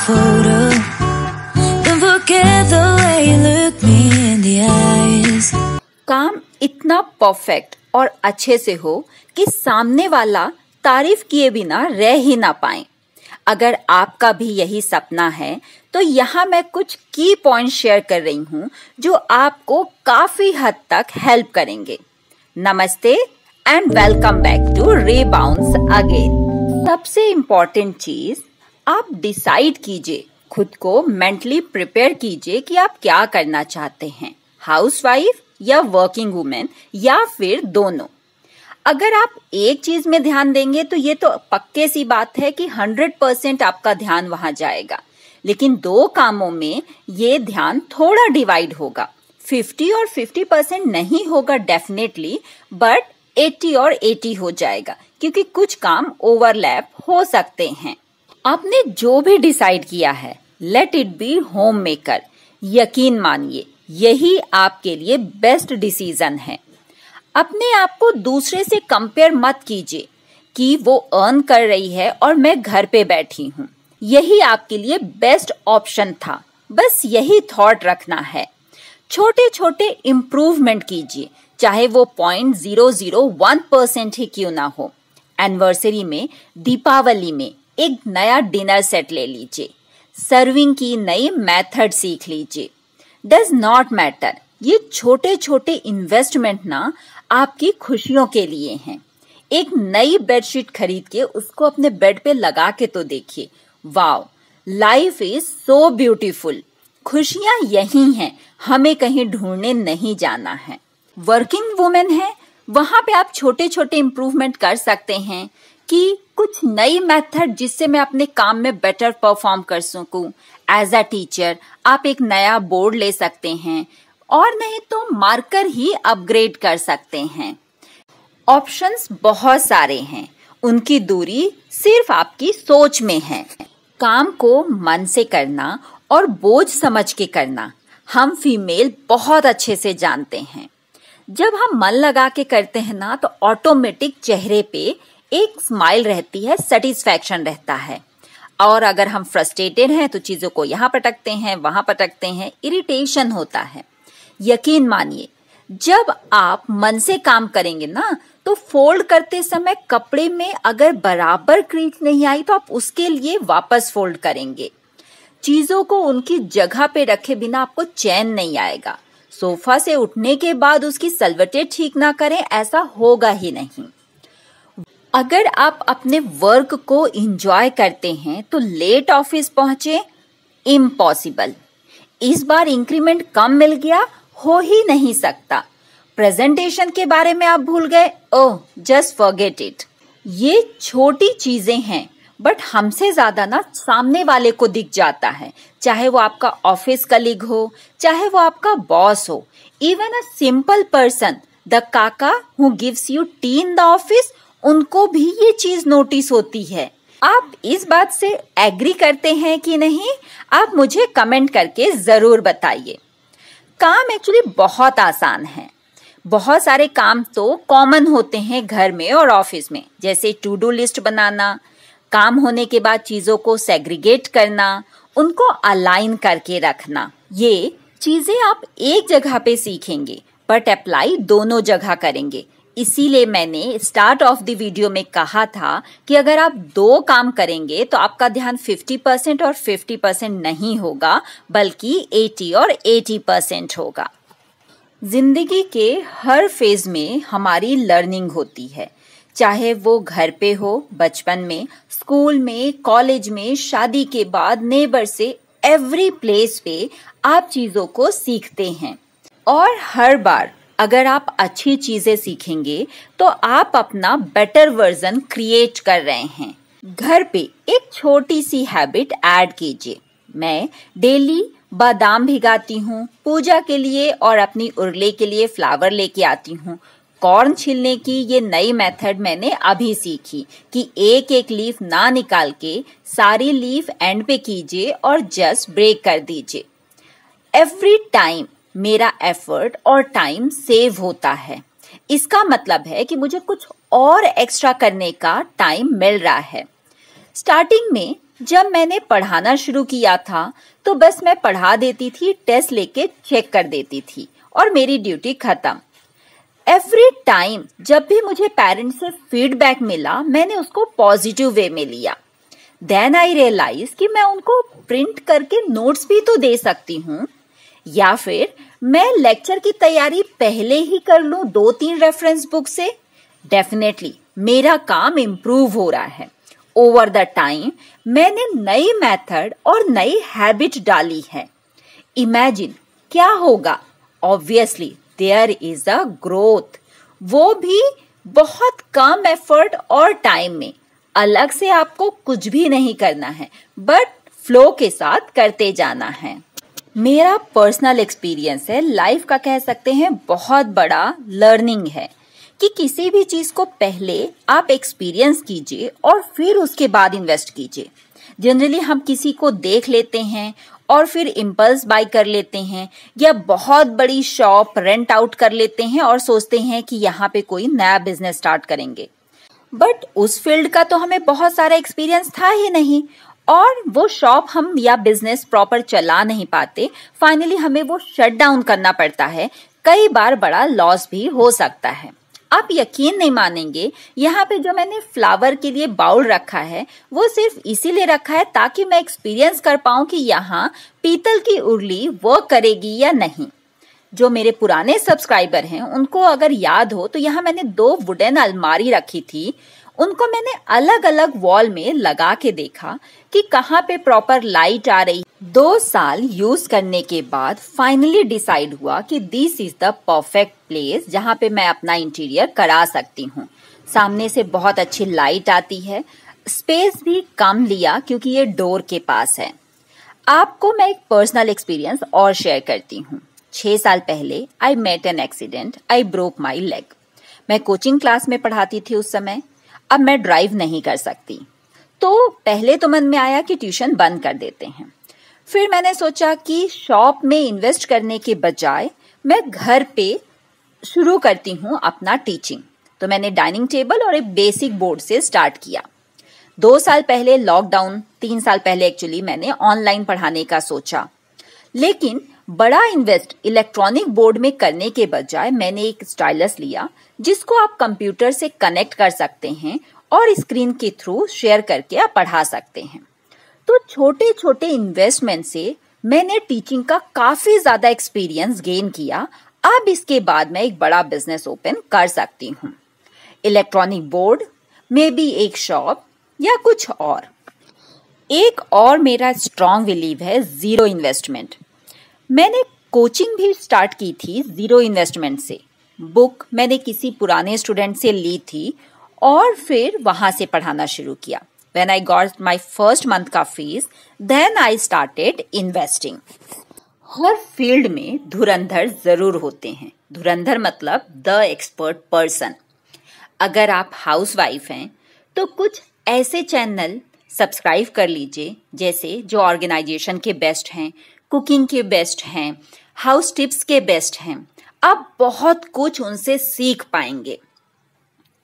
photo. Don't forget the way you look me in the eyes. काम इतना perfect और अच्छे से हो कि सामने वाला तारीफ किए बिना रह ही ना पाए। अगर आपका भी यही सपना है तो यहाँ मैं कुछ की पॉइंट शेयर कर रही हूँ जो आपको काफी हद तक हेल्प करेंगे। Namaste and welcome back to Rebounce again. सबसे इम्पोर्टेंट चीज, आप डिसाइड कीजिए, खुद को मेंटली प्रिपेयर कीजिए कि आप क्या करना चाहते हैं, हाउसवाइफ या वर्किंग वुमेन या फिर दोनों। अगर आप एक चीज में ध्यान देंगे तो ये तो पक्के सी बात है कि 100% आपका ध्यान वहां जाएगा, लेकिन दो कामों में ये ध्यान थोड़ा डिवाइड होगा। 50 और 50% नहीं होगा डेफिनेटली, बट 80 और 80 हो जाएगा क्योंकि कुछ काम ओवरलैप हो सकते हैं। आपने जो भी डिसाइड किया है, let it be home maker. यकीन मानिए यही आपके लिए बेस्ट डिसीजन है। अपने आप को दूसरे से कंपेयर मत कीजिए कि वो अर्न कर रही है और मैं घर पे बैठी हूँ। यही आपके लिए बेस्ट ऑप्शन था, बस यही थॉट रखना है। छोटे छोटे इम्प्रूवमेंट कीजिए, चाहे वो 0.001% ही क्यों ना हो। एनिवर्सरी में, दीपावली में एक नया डिनर सेट ले लीजिए, सर्विंग की नई मेथड सीख लीजिए। डज नॉट मैटर, ये छोटे छोटे इन्वेस्टमेंट ना आपकी खुशियों के लिए हैं। एक नई बेडशीट खरीद के उसको अपने बेड पे लगा के तो देखिए, wow, life is so beautiful. खुशियां यही हैं, हमें कहीं ढूंढने नहीं जाना है। वर्किंग वुमेन है, वहां पे आप छोटे छोटे इम्प्रूवमेंट कर सकते हैं कि कुछ नई मेथड जिससे मैं अपने काम में बेटर परफॉर्म कर सकूं। एज अ टीचर आप एक नया बोर्ड ले सकते हैं, और नहीं तो मार्कर ही अपग्रेड कर सकते हैं। ऑप्शंस बहुत सारे हैं, उनकी दूरी सिर्फ आपकी सोच में है। काम को मन से करना और बोझ समझ के करना हम फीमेल बहुत अच्छे से जानते हैं। जब हम मन लगा के करते हैं ना तो ऑटोमेटिक चेहरे पे एक स्माइल रहती है, सेटिस्फैक्शन रहता है। और अगर हम फ्रस्ट्रेटेड हैं तो चीजों को यहाँ पटकते हैं, वहां पटकते हैं, इरिटेशन होता है। यकीन मानिए जब आप मन से काम करेंगे ना तो फोल्ड करते समय कपड़े में अगर बराबर क्रीच नहीं आई तो आप उसके लिए वापस फोल्ड करेंगे। चीजों को उनकी जगह पे रखे बिना आपको चैन नहीं आएगा। सोफा से उठने के बाद उसकी सलवटें ठीक ना करें, ऐसा होगा ही नहीं। अगर आप अपने वर्क को एंजॉय करते हैं तो लेट ऑफिस पहुंचे, इम्पॉसिबल। इस बार इंक्रीमेंट कम मिल गया, हो ही नहीं सकता। प्रेजेंटेशन के बारे में आप भूल गए, ओह जस्ट फॉरगेट इट। ये छोटी चीजें हैं बट हमसे ज्यादा ना सामने वाले को दिख जाता है, चाहे वो आपका ऑफिस कलीग हो, चाहे वो आपका बॉस हो, even a simple person, the kaka who gives you tea in the office, उनको भी ये चीज नोटिस होती है। आप इस बात से एग्री करते हैं कि नहीं? आप मुझे कमेंट करके जरूर बताइए। काम एक्चुअली बहुत आसान है। बहुत सारे काम तो कॉमन होते हैं घर में और ऑफिस में, जैसे टू डू लिस्ट बनाना, काम होने के बाद चीजों को सेग्रीगेट करना, उनको अलाइन करके रखना। ये चीजें आप एक जगह पे सीखेंगे बट अप्लाई दोनों जगह करेंगे। इसीलिए मैंने स्टार्ट ऑफ द वीडियो में कहा था कि अगर आप दो काम करेंगे तो आपका ध्यान 50% और 50% नहीं होगा, बल्कि 80 और 80% होगा। जिंदगी के हर फेज में हमारी लर्निंग होती है, चाहे वो घर पे हो, बचपन में, स्कूल में, कॉलेज में, शादी के बाद, नेबर से, एवरी प्लेस पे आप चीजों को सीखते हैं। और हर बार अगर आप अच्छी चीजें सीखेंगे तो आप अपना बेटर वर्जन क्रिएट कर रहे हैं। घर पे एक छोटी सी हैबिट ऐड कीजिए। मैं डेली बादाम भिगाती हूँ पूजा के लिए और अपनी उर्ले के लिए फ्लावर लेके आती हूँ। कॉर्न छीलने की ये नई मेथड मैंने अभी सीखी कि एक एक लीफ ना निकाल के सारी लीफ एंड पे कीजिए और जस्ट ब्रेक कर दीजिए। एवरी टाइम मेरा एफर्ट और टाइम सेव होता है। इसका मतलब है कि मुझे कुछ और एक्स्ट्रा करने का टाइम मिल रहा है। स्टार्टिंग में जब मैंने पढ़ाना शुरू किया था तो बस मैं पढ़ा देती थी, टेस्ट लेके चेक कर देती थी और मेरी ड्यूटी खत्म। एवरी टाइम जब भी मुझे पेरेंट्स से फीडबैक मिला मैंने उसको पॉजिटिव वे में लिया। देन आई रियलाइज कि मैं उनको प्रिंट करके नोट्स भी तो दे सकती हूँ, या फिर मैं लेक्चर की तैयारी पहले ही कर लूँ 2-3 रेफरेंस बुक से। डेफिनेटली मेरा काम इम्प्रूव हो रहा है। ओवर द टाइम मैंने नई मेथड और नई हैबिट डाली है। इमेजिन क्या होगा? Obviously there is a growth, वो भी बहुत कम एफर्ट और टाइम में। अलग से आपको कुछ भी नहीं करना है, बट फ्लो के साथ करते जाना है। मेरा पर्सनल एक्सपीरियंस है, लाइफ का कह सकते हैं बहुत बड़ा लर्निंग है कि किसी भी चीज को पहले आप एक्सपीरियंस कीजिए और फिर उसके बाद इन्वेस्ट कीजिए। जनरली हम किसी को देख लेते हैं और फिर इम्पल्स बाय कर लेते हैं, या बहुत बड़ी शॉप रेंट आउट कर लेते हैं और सोचते हैं कि यहाँ पे कोई नया बिजनेस स्टार्ट करेंगे। बट उस फील्ड का तो हमें बहुत सारा एक्सपीरियंस था ही नहीं, और वो शॉप हम या बिजनेस प्रॉपर चला नहीं पाते। फाइनली हमें वो शट डाउन करना पड़ता है। कई बार बड़ा लॉस भी हो सकता है। आप यकीन नहीं मानेंगे, यहाँ पे जो मैंने फ्लावर के लिए बाउल रखा है वो सिर्फ इसीलिए रखा है ताकि मैं एक्सपीरियंस कर पाऊं कि यहाँ पीतल की उर्ली वर्क करेगी या नहीं। जो मेरे पुराने सब्सक्राइबर हैं उनको अगर याद हो तो यहाँ मैंने 2 वुडन अलमारी रखी थी। उनको मैंने अलग अलग वॉल में लगा के देखा कि कहाँ पे प्रॉपर लाइट आ रही। 2 साल यूज करने के बाद फाइनली डिसाइड हुआ कि this is the perfect place जहाँ पे मैं अपना इंटीरियर करा सकती हूँ। सामने से बहुत अच्छी लाइट आती है, स्पेस भी कम लिया क्योंकि ये डोर के पास है। आपको मैं एक पर्सनल एक्सपीरियंस और शेयर करती हूँ। 6 साल पहले I met an accident, I broke my leg. मैं कोचिंग क्लास में पढ़ाती थी उस समय। अब मैं ड्राइव नहीं कर सकती, तो पहले तो मन में आया कि ट्यूशन बंद कर देते हैं। फिर मैंने सोचा कि शॉप में इन्वेस्ट करने के बजाय मैं घर पे शुरू करती हूँ अपना टीचिंग। तो मैंने डाइनिंग टेबल और एक बेसिक बोर्ड से स्टार्ट किया। 2 साल पहले लॉकडाउन, 3 साल पहले एक्चुअली मैंने ऑनलाइन पढ़ाने का सोचा। लेकिन बड़ा इन्वेस्ट इलेक्ट्रॉनिक बोर्ड में करने के बजाय मैंने एक स्टाइलस लिया जिसको आप कंप्यूटर से कनेक्ट कर सकते हैं और स्क्रीन के थ्रू शेयर करके आप पढ़ा सकते हैं। तो छोटे छोटे इन्वेस्टमेंट से मैंने टीचिंग का काफी ज्यादा एक्सपीरियंस गेन किया। अब इसके बाद मैं एक बड़ा बिजनेस ओपन कर सकती हूँ। इलेक्ट्रॉनिक बोर्ड, मे बी एक शॉप या कुछ और। एक और मेरा स्ट्रॉन्ग बिलीव है जीरो इन्वेस्टमेंट। मैंने कोचिंग भी स्टार्ट की थी जीरो इन्वेस्टमेंट से। बुक मैंने किसी पुराने स्टूडेंट से ली थी और फिर वहां से पढ़ाना शुरू किया। When I got my first month का fees, then I started investing. Her field में धुरंधर जरूर होते हैं। धुरंधर मतलब द एक्सपर्ट पर्सन। अगर आप हाउसवाइफ हैं तो कुछ ऐसे चैनल सब्सक्राइब कर लीजिए जैसे जो ऑर्गेनाइजेशन के बेस्ट हैं, कुकिंग के बेस्ट हैं, हाउस टिप्स के बेस्ट हैं। आप बहुत कुछ उनसे सीख पाएंगे।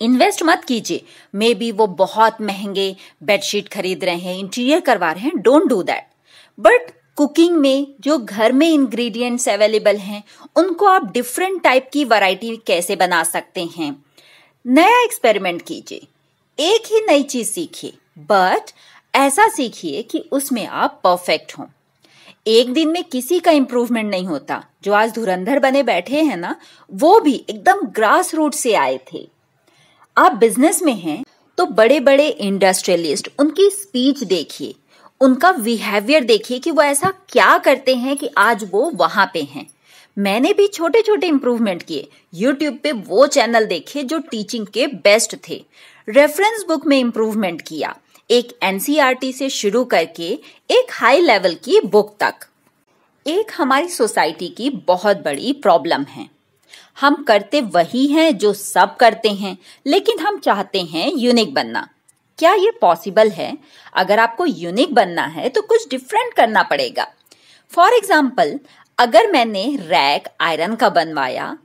इन्वेस्ट मत कीजिए, मे बी वो बहुत महंगे बेडशीट खरीद रहे हैं, इंटीरियर करवा रहे हैं, don't do that. But cooking में जो घर में इंग्रेडिएंट्स अवेलेबल हैं उनको आप डिफरेंट टाइप की वैरायटी कैसे बना सकते हैं, नया एक्सपेरिमेंट कीजिए। एक ही नई चीज सीखिए, बट ऐसा सीखिए कि उसमें आप परफेक्ट हों। एक दिन में किसी का इंप्रूवमेंट नहीं होता। जो आज धुरंधर बने बैठे हैं ना, वो भी एकदम ग्रास रूट से आए थे। आप बिजनेस में हैं तो बड़े बड़े इंडस्ट्रियलिस्ट, उनकी स्पीच देखिए, उनका बिहेवियर देखिए कि वो ऐसा क्या करते हैं कि आज वो वहां पे हैं। मैंने भी छोटे छोटे इंप्रूवमेंट किए। यूट्यूब पे वो चैनल देखे जो टीचिंग के बेस्ट थे। रेफरेंस बुक में इंप्रूवमेंट किया, एक एनसीईआरटी से शुरू करके एक हाई लेवल की बुक तक। एक हमारी सोसाइटी की बहुत बड़ी प्रॉब्लम है, हम करते वही हैं जो सब करते हैं, लेकिन हम चाहते हैं यूनिक बनना। क्या ये पॉसिबल है? अगर आपको यूनिक बनना है तो कुछ डिफरेंट करना पड़ेगा। फॉर एग्जाम्पल, अगर मैंने रैक आयरन का बनवाया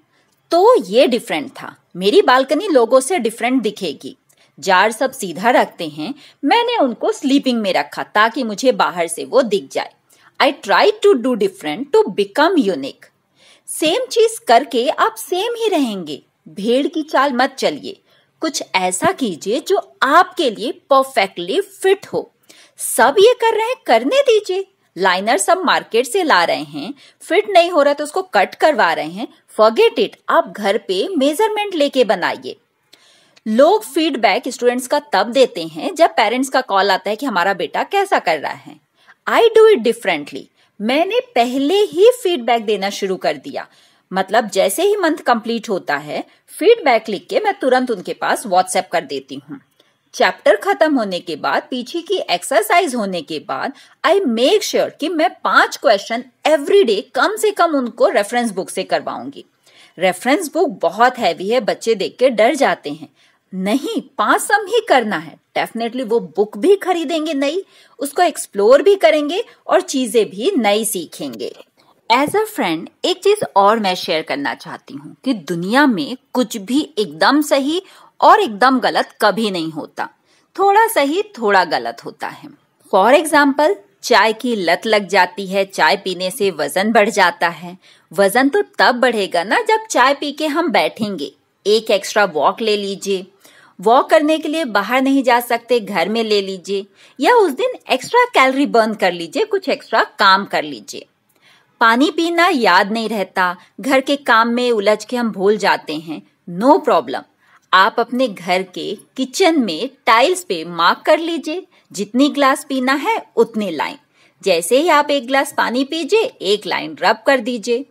तो ये डिफरेंट था, मेरी बालकनी लोगों से डिफरेंट दिखेगी। जार सब सीधा रखते हैं, मैंने उनको स्लीपिंग में रखा ताकि मुझे बाहर से वो दिख जाए। I tried to do different to become unique. Same चीज करके आप सेम ही रहेंगे। भेड़ की चाल मत चलिए, कुछ ऐसा कीजिए जो आपके लिए परफेक्टली फिट हो। सब ये कर रहे हैं, करने दीजिए। लाइनर सब मार्केट से ला रहे हैं, फिट नहीं हो रहा तो उसको कट करवा रहे हैं। फॉरगेट इट, आप घर पे मेजरमेंट लेके बनाइए। लोग फीडबैक स्टूडेंट्स का तब देते हैं जब पेरेंट्स का कॉल आता है कि हमारा बेटा कैसा कर रहा है। I do it differently. मैंने पहले ही फीडबैक देना शुरू कर दिया। मतलब जैसे ही मंथ कंप्लीट होता है, फीडबैक लिख के मैं तुरंत उनके पास व्हाट्सएप कर देती हूँ। चैप्टर खत्म होने के बाद, पीछे की एक्सरसाइज होने के बाद, आई मेक श्योर कि मैं 5 क्वेश्चन एवरी डे कम से कम उनको रेफरेंस बुक से करवाऊंगी। रेफरेंस बुक बहुत हैवी है, बच्चे देख के डर जाते हैं। नहीं, 5 सम ही करना है। डेफिनेटली वो बुक भी खरीदेंगे नई, उसको एक्सप्लोर भी करेंगे और चीजें भी नई सीखेंगे। एज अ फ्रेंड एक चीज और मैं शेयर करना चाहती हूँ कि दुनिया में कुछ भी एकदम सही और एकदम गलत कभी नहीं होता। थोड़ा सही थोड़ा गलत होता है। फॉर एग्जाम्पल, चाय की लत लग जाती है, चाय पीने से वजन बढ़ जाता है। वजन तो तब बढ़ेगा ना जब चाय पी के हम बैठेंगे। एक एक्स्ट्रा वॉक ले लीजिए। वॉक करने के लिए बाहर नहीं जा सकते, घर में ले लीजिए, या उस दिन एक्स्ट्रा कैलोरी बर्न कर लीजिए, कुछ एक्स्ट्रा काम कर लीजिए। पानी पीना याद नहीं रहता, घर के काम में उलझ के हम भूल जाते हैं। नो प्रॉब्लम, आप अपने घर के किचन में टाइल्स पे मार्क कर लीजिए, जितनी ग्लास पीना है उतनी लाइन। जैसे ही आप 1 ग्लास पानी पीजिए, 1 लाइन रब कर दीजिए।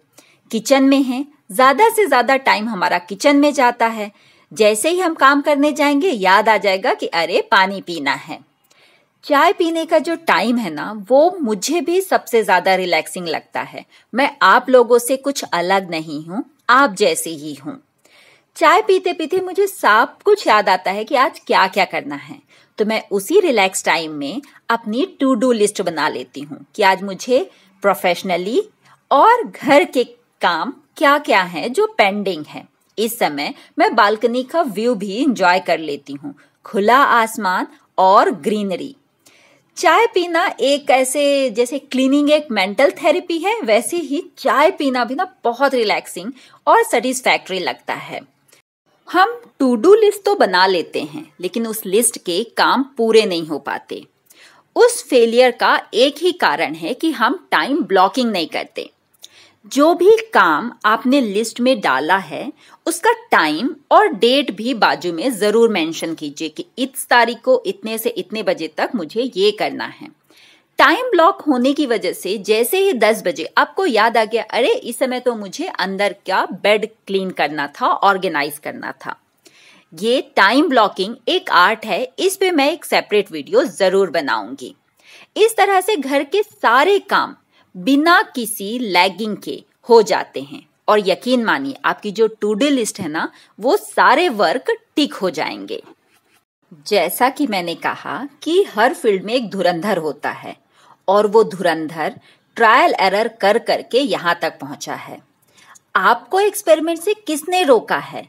किचन में है, ज्यादा से ज्यादा टाइम हमारा किचन में जाता है। जैसे ही हम काम करने जाएंगे, याद आ जाएगा कि अरे पानी पीना है। चाय पीने का जो टाइम है ना, वो मुझे भी सबसे ज्यादा रिलैक्सिंग लगता है। मैं आप लोगों से कुछ अलग नहीं हूँ, आप जैसे ही हूँ। चाय पीते पीते मुझे सब कुछ याद आता है कि आज क्या क्या करना है, तो मैं उसी रिलैक्स टाइम में अपनी टू डू लिस्ट बना लेती हूँ कि आज मुझे प्रोफेशनली और घर के काम क्या क्या है जो पेंडिंग है। इस समय मैं बालकनी का व्यू भी एंजॉय कर लेती हूँ, खुला आसमान और ग्रीनरी। चाय पीना एक ऐसे, जैसे क्लीनिंग एक मेंटल थेरेपी है, वैसे ही चाय पीना भी ना बहुत रिलैक्सिंग और सेटिस्फैक्टरी लगता है। हम टू डू लिस्ट तो बना लेते हैं, लेकिन उस लिस्ट के काम पूरे नहीं हो पाते। उस फेलियर का एक ही कारण है कि हम टाइम ब्लॉकिंग नहीं करते। जो भी काम आपने लिस्ट में डाला है, उसका टाइम और डेट भी बाजू में जरूर मेंशन कीजिए कि इस तारीख को इतने से इतने बजे तक मुझे ये करना है। टाइम ब्लॉक होने की वजह से जैसे ही 10 बजे आपको याद आ गया, अरे इस समय तो मुझे अंदर का बेड क्लीन करना था, ऑर्गेनाइज करना था। ये टाइम ब्लॉकिंग एक आर्ट है, इस पे मैं एक सेपरेट वीडियो जरूर बनाऊंगी। इस तरह से घर के सारे काम बिना किसी लैगिंग के हो जाते हैं, और यकीन मानिए आपकी जो टू डू लिस्ट है ना, वो सारे वर्क टिक हो जाएंगे। जैसा कि मैंने कहा कि हर फील्ड में एक धुरंधर होता है, और वो धुरंधर ट्रायल एरर कर करके यहाँ तक पहुंचा है। आपको एक्सपेरिमेंट से किसने रोका है?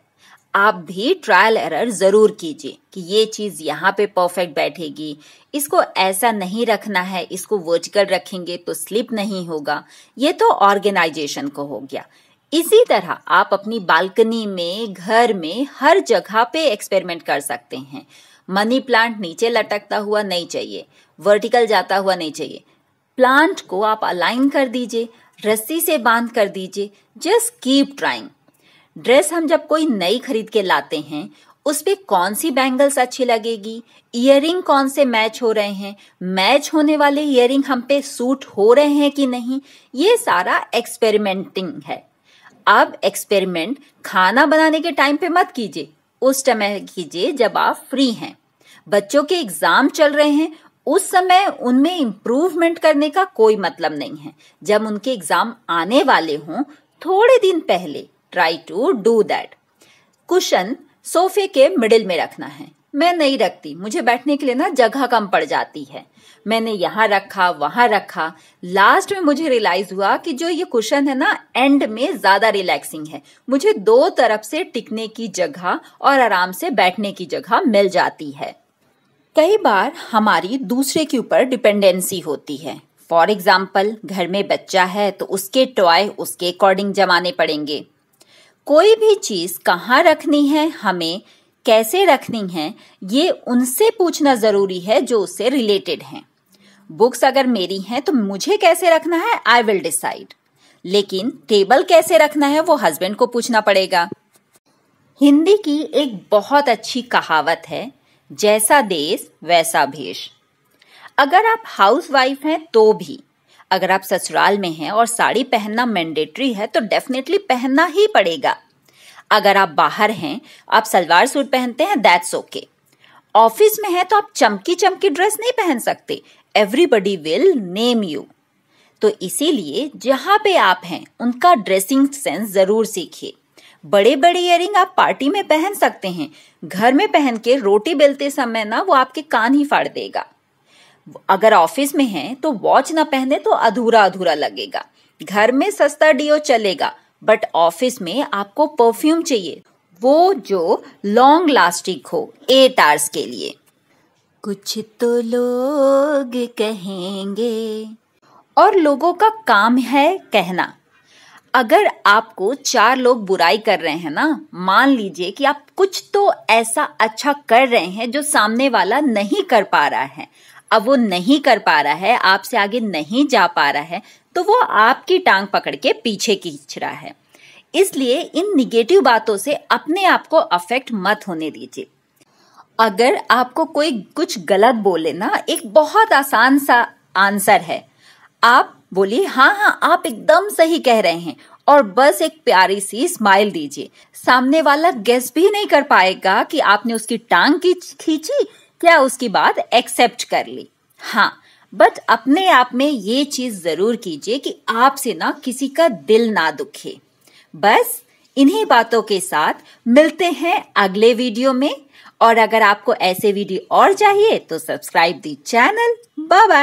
आप भी ट्रायल एरर जरूर कीजिए कि ये चीज यहाँ पे परफेक्ट बैठेगी, इसको ऐसा नहीं रखना है, इसको वर्टिकल रखेंगे तो स्लिप नहीं होगा। ये तो ऑर्गेनाइजेशन को हो गया। इसी तरह आप अपनी बालकनी में, घर में, हर जगह पे एक्सपेरिमेंट कर सकते हैं। मनी प्लांट नीचे लटकता हुआ नहीं चाहिए, वर्टिकल जाता हुआ नहीं चाहिए। प्लांट को आप अलाइन कर दीजिए, रस्सी से बांध कर दीजिए। Just keep trying. ड्रेस हम जब कोई नई खरीद के लाते हैं, उस पे कौन सी बैंगल्स अच्छी लगेगी, इयरिंग कौन से मैच हो रहे हैं, मैच होने वाले इयरिंग हम पे सूट हो रहे हैं कि नहीं, ये सारा एक्सपेरिमेंटिंग है। अब एक्सपेरिमेंट खाना बनाने के टाइम पे मत कीजिए, उस समय कीजिए जब आप फ्री हैं। बच्चों के एग्जाम चल रहे हैं, उस समय उनमें इम्प्रूवमेंट करने का कोई मतलब नहीं है। जब उनके एग्जाम आने वाले हों, थोड़े दिन पहले try to do that. Cushion सोफे के मिडिल में रखना है, मैं नहीं रखती, मुझे बैठने के लिए ना जगह कम पड़ जाती है। मैंने यहाँ रखा, वहां रखा, लास्ट में मुझे रियलाइज हुआ कि जो ये कुशन है ना, एंड में ज्यादा रिलैक्सिंग है। मुझे दो तरफ से टिकने की जगह और आराम से बैठने की जगह मिल जाती है। कई बार हमारी दूसरे के ऊपर डिपेंडेंसी होती है। फॉर एग्जाम्पल, घर में बच्चा है तो उसके टॉय उसके अकॉर्डिंग जमाने पड़ेंगे। कोई भी चीज कहाँ रखनी है, हमें कैसे रखनी है, ये उनसे पूछना जरूरी है जो उससे रिलेटेड हैं। बुक्स अगर मेरी हैं तो मुझे कैसे रखना है, आई विल डिसाइड। लेकिन टेबल कैसे रखना है वो हस्बैंड को पूछना पड़ेगा। हिंदी की एक बहुत अच्छी कहावत है, जैसा देश वैसा भेष। अगर आप हाउसवाइफ हैं तो भी, अगर आप ससुराल में हैं और साड़ी पहनना मैंडेटरी है तो डेफिनेटली पहनना ही पड़ेगा। अगर आप बाहर हैं, आप सलवार सूट पहनते हैं, दैट्स ओके। ऑफिस में हैं तो आप चमकी चमकी ड्रेस नहीं पहन सकते, एवरीबडी विल नेम यू। तो इसीलिए जहां पे आप हैं उनका ड्रेसिंग सेंस जरूर सीखिए। बड़े बड़े इयररिंग आप पार्टी में पहन सकते हैं, घर में पहन के रोटी बेलते समय ना वो आपके कान ही फाड़ देगा। अगर ऑफिस में हैं तो वॉच ना पहने तो अधूरा अधूरा लगेगा। घर में सस्ता डिओ चलेगा, बट ऑफिस में आपको परफ्यूम चाहिए, वो जो लॉन्ग लास्टिंग हो, 8 आवर्स के लिए। कुछ तो लोग कहेंगे, और लोगों का काम है कहना। अगर आपको 4 लोग बुराई कर रहे हैं ना, मान लीजिए कि आप कुछ तो ऐसा अच्छा कर रहे हैं जो सामने वाला नहीं कर पा रहा है। अब वो नहीं कर पा रहा है, आपसे आगे नहीं जा पा रहा है, तो वो आपकी टांग पकड़ के पीछे खींच रहा है। इसलिए इन निगेटिव बातों से अपने आप को अफेक्ट मत होने दीजिए। अगर आपको कोई कुछ गलत बोले ना, एक बहुत आसान सा आंसर है, आप बोलिए हाँ हाँ आप एकदम सही कह रहे हैं, और बस एक प्यारी सी स्माइल दीजिए। सामने वाला गेस भी नहीं कर पाएगा कि आपने उसकी टांग खींची, क्या उसकी बात एक्सेप्ट कर ली। हाँ, बट अपने आप में ये चीज जरूर कीजिए कि आपसे ना किसी का दिल ना दुखे। बस इन्हीं बातों के साथ मिलते हैं अगले वीडियो में, और अगर आपको ऐसे वीडियो और चाहिए तो subscribe the channel. Bye bye.